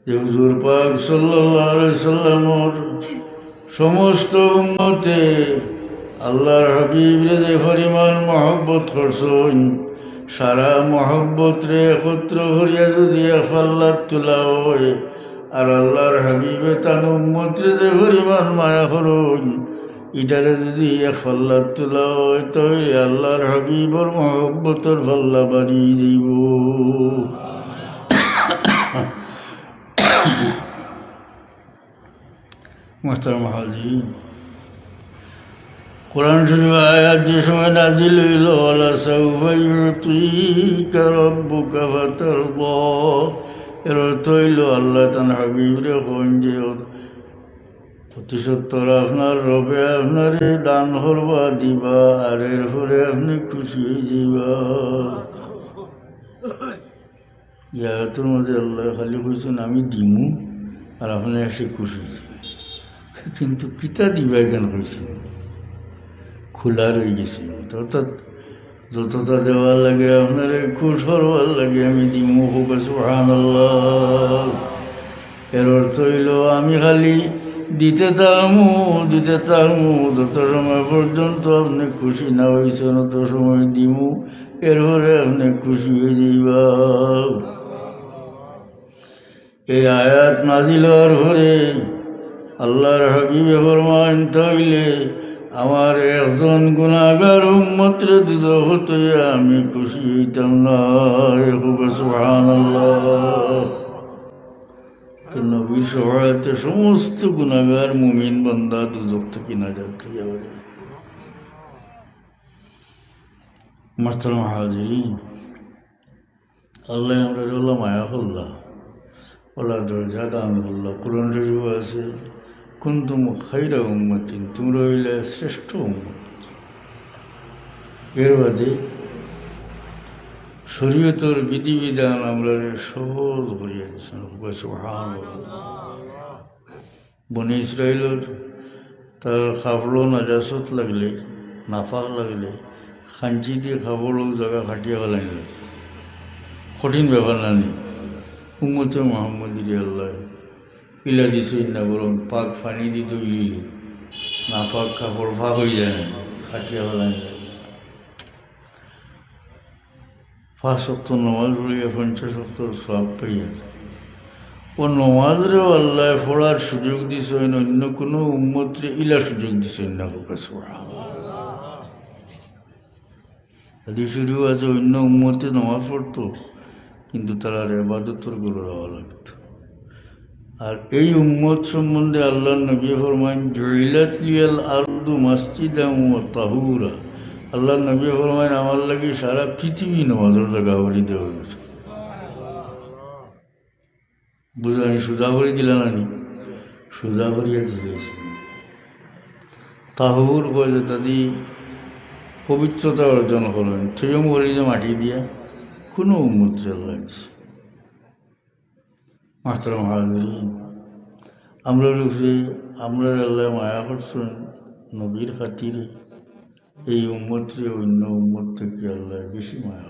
যে হুজুর পাক সাল্লাল্লাহু আলাইহি সাল্লামর সমস্ত উম্মতে আল্লাহর হাবিবরে যে পরিমাণ মহব্বত করছেন, সারা মহব্বত রে একত্র করিয়া যদি আল্লাহর তোলা হয়, আর আল্লাহর হাবিবে তার উম্মত রে যে পরিমাণ মায়া করুন, এটারে যদি আল্লাহর তোলা হয়, তাহলে আল্লাহর হাবিবর মহব্বতর পাল্লা বাড়িয়ে দিব। মোহতারাম হাজির, কোরআন শরীফ আয়াত যে সময় নাজিল হইল, ওয়ালা সাউফা ইউতিকা রাব্বুকা ফাতারদা, এর অর্থ হইল আল্লাহ তার হাবিবরে কইন যে প্রতিসত্তর আপনার রবে আপনারে দান করবা দিবা, আর এরপরে আপনি খুশি হয়ে যাইবা। ইয়াতের মধ্যে আল্লাহ খালি কইছেন আমি দিমু আর আপনি এসে খুশি, কিন্তু পিতা দিবাই কেন কইছেন? খোলা রয়ে গেছে, অর্থাৎ যতটা দেওয়ার লাগে আপনার খুশ হওয়ার লাগে আমি দিমু, হোক সুবহানাল্লাহ। এর অর্থ হইল আমি খালি দিতে থাকমু যত সময় পর্যন্ত আপনি খুশি না হয়েছেন তত সময় দিমু, এরপরে আপনি খুশি হয়ে যাইবা। এই আয়াত নাজিল হওয়ার পরে আল্লাহর হাবিবে ফরমান, তাইলে আমার একজন গুনাহগার উম্মতরে দুজখ হতে আমি খুশি হইতাম না। সুবহানাল্লাহ। নবীর সহায়তে সমস্ত গুনাহগার মুমিন বান্দা দুজখ থেকে নাজাত হয়ে যাবে। মোহতারাম হাজিরিন, আল্লাহ আমরা আল্লাহ মায়া করল্লাহ, আল্লাহ দরজা দান করল্লাহ। কোরআন শরীফ আছে, কুনতুম খায়রা উম্মাতিন, তোমরা হইলে শ্রেষ্ঠ উম্মত। এর বাদে শরীয়তের বিধিবিধান আমরা সহজ করিয়া দিচ্ছেন। বনি ইসরায়েলের তার খাবলো নাজাসত লাগলে, নাফাক লাগলে খাঞ্চি দিয়ে খাবলো জায়গা খাটিয়া ফেলাই, কঠিন ব্যাপার না নি। উম্মতে মোহাম্মদ আল্লাহ ইলা দিছেন না, বরং পাক পানি দিতে ইলিল না, পাক কাপড় ফাঁক হয়ে যায় না, খাটিয়া ফেলাই। 5 ওয়াক্ত নমাজ পড়িয়া 50 ওয়াক্তর সওয়াব পাইয়া, ও নমাজরেও আল্লাহ পড়ার সুযোগ দিছেন, অন্য কোনো উম্মতরে ইলা সুযোগ দিছেন না। হাদিস শরীফ আছে অন্য উম্মতে নমাজ পড়তো, কিন্তু তারা ইবাদতের গুলো দেওয়া লাগতো। আর এই উম্মত সম্বন্ধে আল্লাহ নবী ফরমান, জুইলাত লিয়াল আরদু মাসজিদান ওয়া তাহুরা। আল্লাহ নবী ফরমান, আমার লাগি সারা পৃথিবী নামাজের জায়গা বাড়ি দেওয়া গেছে। বুঝলেন? সুজা করে দিলেন না, সুজা করিয়া দিয়েছে। তাহুর বলে তাদের পবিত্রতা অর্জন করেন, থিয়ম বলি যে মাটি দিয়া কোনো উম্মতরে আল্লাহ দিছে। মোহতারাম হাজিরিন, আমরা আল্লাহ মায়া করছেন নবীর খাতিরে, এই উম্মতরে অন্য উম্মত থেকে আল্লাহ বেশি মায়া